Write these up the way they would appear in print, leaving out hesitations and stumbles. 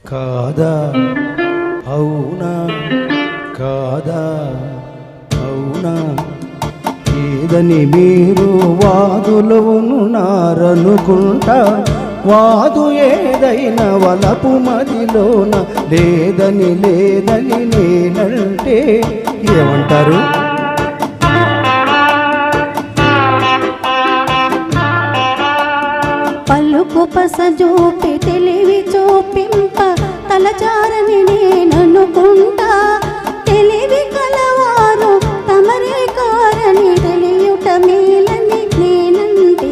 కాదా అవునా కాదా అవునా ఏదని మీరు వాదులోనున్నారనుకుంటా వాదు ఏదైనా వలపు మదిలోన లేదని లేదని నేనంటే ఏమంటారు? పలుకు పస చూపి తెలివి చూపింప తలచారని నేననుకుంటా తెలివి కలవారు తమరే కారని తెలియుట మేలని నేనంటే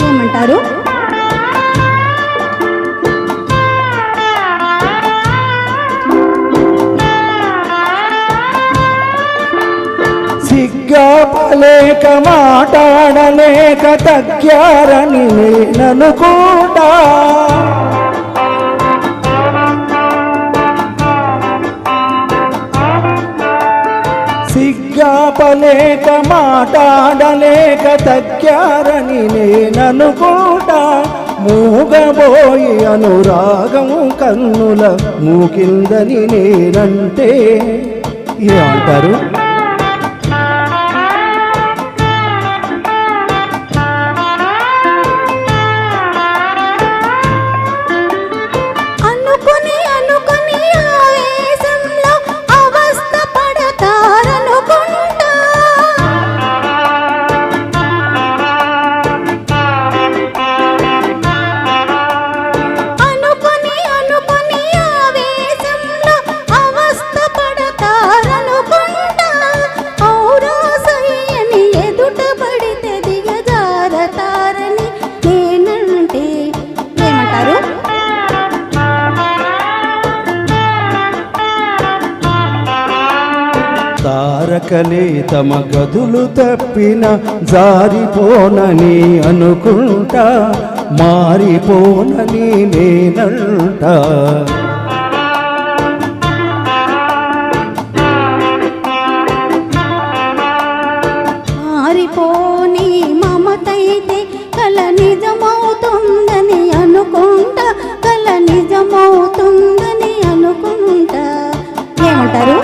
ఏమంటారు? సిగ్గాపలేక మాట్లాడలేక తగ్గారని నేననుకుంటా సిగ్గాపలేక మాట్లాడలేక తగ్గారని నేననుకుంటా మూగబోయి అనురాగం కన్నుల మూకిందని నేనంటే ఏమంటారు? తారకలే తమ గదులు తప్పిన జారిపోనని అనుకుంటా మారిపోనని నేనంటా మారిపోని మమతైతే కల నిజమవుతుందని అనుకుంటా కల నిజమవుతుందని అనుకుంటా ఏమంటారు?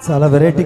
చాలా వెరైటీ